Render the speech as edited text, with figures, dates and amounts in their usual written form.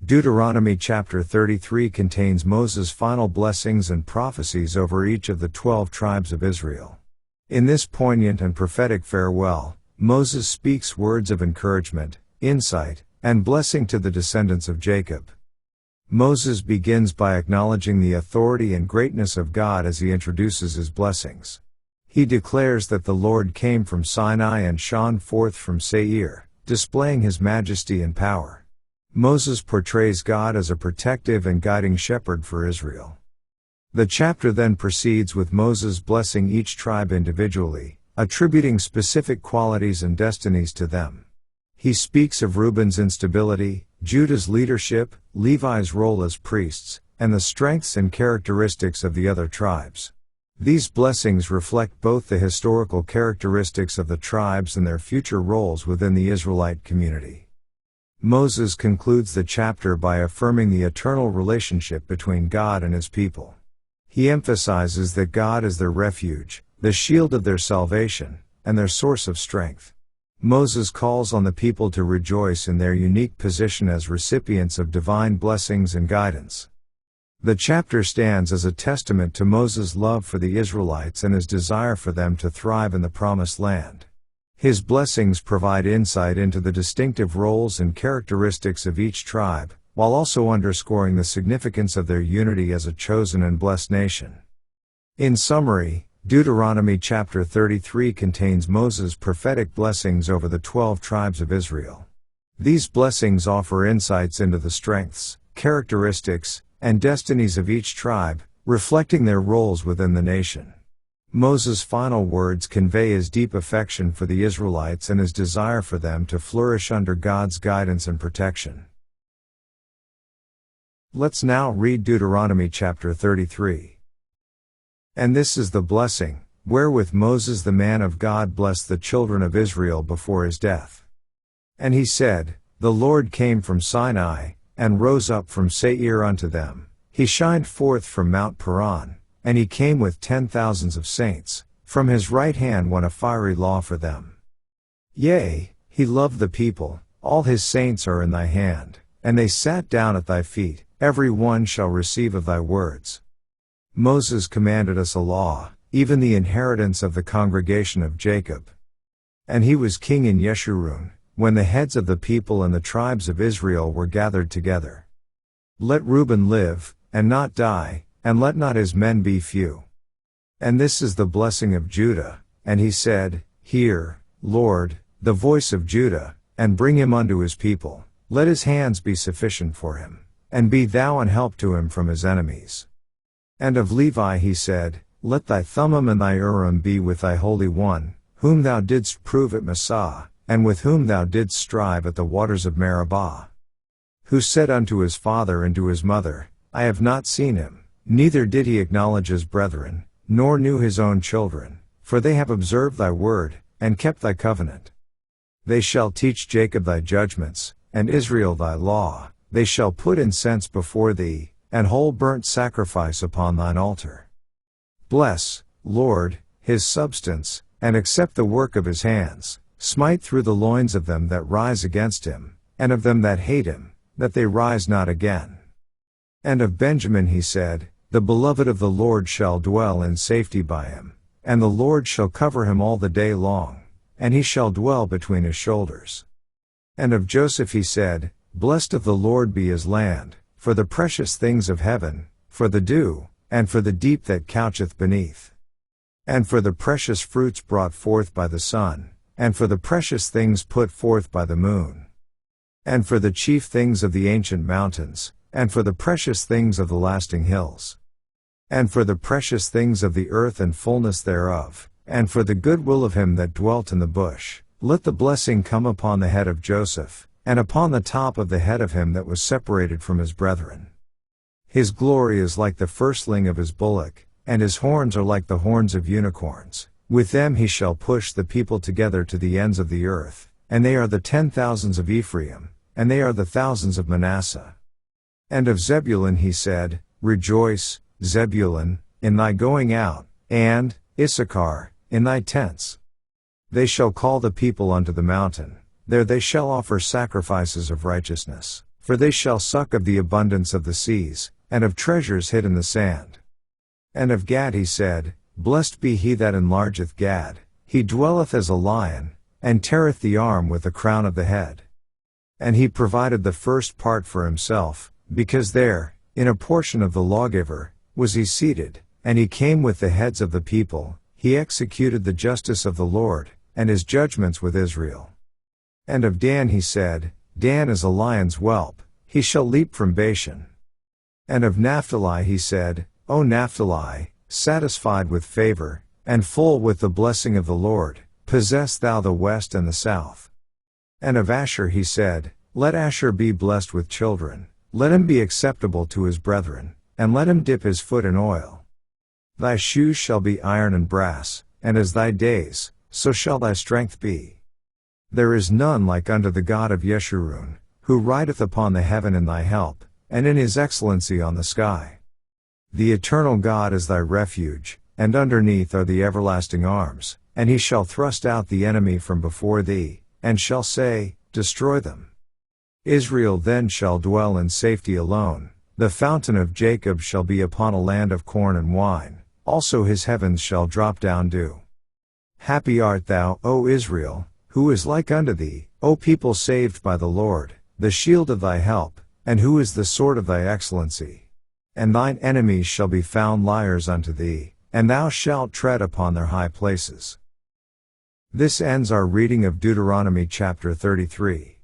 Deuteronomy Chapter 33 contains Moses' final blessings and prophecies over each of the 12 tribes of Israel. In this poignant and prophetic farewell, Moses speaks words of encouragement, insight, and blessing to the descendants of Jacob. Moses begins by acknowledging the authority and greatness of God as he introduces his blessings. He declares that the Lord came from Sinai and shone forth from Seir, displaying his majesty and power. Moses portrays God as a protective and guiding shepherd for Israel. The chapter then proceeds with Moses blessing each tribe individually, attributing specific qualities and destinies to them. He speaks of Reuben's instability, Judah's leadership, Levi's role as priests, and the strengths and characteristics of the other tribes. These blessings reflect both the historical characteristics of the tribes and their future roles within the Israelite community. Moses concludes the chapter by affirming the eternal relationship between God and his people. He emphasizes that God is their refuge, the shield of their salvation, and their source of strength. Moses calls on the people to rejoice in their unique position as recipients of divine blessings and guidance. The chapter stands as a testament to Moses' love for the Israelites and his desire for them to thrive in the Promised Land. His blessings provide insight into the distinctive roles and characteristics of each tribe, while also underscoring the significance of their unity as a chosen and blessed nation. In summary, Deuteronomy Chapter 33 contains Moses' prophetic blessings over the 12 tribes of Israel. These blessings offer insights into the strengths, characteristics, and destinies of each tribe, reflecting their roles within the nation. Moses' final words convey his deep affection for the Israelites and his desire for them to flourish under God's guidance and protection. Let's now read Deuteronomy chapter 33. And this is the blessing, wherewith Moses the man of God blessed the children of Israel before his death. And he said, The Lord came from Sinai, and rose up from Seir unto them. He shined forth from Mount Paran, and he came with 10,000s of saints. From his right hand went a fiery law for them. Yea, he loved the people, all his saints are in thy hand, and they sat down at thy feet, every one shall receive of thy words. Moses commanded us a law, even the inheritance of the congregation of Jacob. And he was king in Yeshurun, when the heads of the people and the tribes of Israel were gathered together. Let Reuben live, and not die, and let not his men be few. And this is the blessing of Judah, and he said, Hear, Lord, the voice of Judah, and bring him unto his people, let his hands be sufficient for him, and be thou an help to him from his enemies. And of Levi he said, Let thy Thummim and thy Urim be with thy Holy One, whom thou didst prove at Massah, and with whom thou didst strive at the waters of Meribah. Who said unto his father and to his mother, I have not seen him. Neither did he acknowledge his brethren, nor knew his own children, for they have observed thy word, and kept thy covenant. They shall teach Jacob thy judgments, and Israel thy law, they shall put incense before thee, and whole burnt sacrifice upon thine altar. Bless, Lord, his substance, and accept the work of his hands, smite through the loins of them that rise against him, and of them that hate him, that they rise not again. And of Benjamin he said, The beloved of the Lord shall dwell in safety by him, and the Lord shall cover him all the day long, and he shall dwell between his shoulders. And of Joseph he said, Blessed of the Lord be his land, for the precious things of heaven, for the dew, and for the deep that coucheth beneath. And for the precious fruits brought forth by the sun, and for the precious things put forth by the moon. And for the chief things of the ancient mountains, and for the precious things of the lasting hills. And for the precious things of the earth and fullness thereof, and for the good will of him that dwelt in the bush, let the blessing come upon the head of Joseph, and upon the top of the head of him that was separated from his brethren. His glory is like the firstling of his bullock, and his horns are like the horns of unicorns. With them he shall push the people together to the ends of the earth, and they are the 10,000s of Ephraim, and they are the thousands of Manasseh. And of Zebulun he said, Rejoice, Zebulun, in thy going out, and, Issachar, in thy tents. They shall call the people unto the mountain, there they shall offer sacrifices of righteousness. For they shall suck of the abundance of the seas, and of treasures hid in the sand. And of Gad he said, Blessed be he that enlargeth Gad, he dwelleth as a lion, and teareth the arm with the crown of the head. And he provided the first part for himself, because there, in a portion of the lawgiver, was he seated, and he came with the heads of the people, he executed the justice of the Lord, and his judgments with Israel. And of Dan he said, Dan is a lion's whelp, he shall leap from Bashan. And of Naphtali he said, O Naphtali, satisfied with favor, and full with the blessing of the Lord, possess thou the west and the south. And of Asher he said, Let Asher be blessed with children, let him be acceptable to his brethren, and let him dip his foot in oil. Thy shoes shall be iron and brass, and as thy days, so shall thy strength be. There is none like unto the God of Yeshurun, who rideth upon the heaven in thy help, and in his excellency on the sky. The eternal God is thy refuge, and underneath are the everlasting arms, and he shall thrust out the enemy from before thee, and shall say, Destroy them. Israel then shall dwell in safety alone, the fountain of Jacob shall be upon a land of corn and wine, also his heavens shall drop down dew. Happy art thou, O Israel, who is like unto thee, O people saved by the Lord, the shield of thy help, and who is the sword of thy excellency. And thine enemies shall be found liars unto thee, and thou shalt tread upon their high places. This ends our reading of Deuteronomy chapter 33.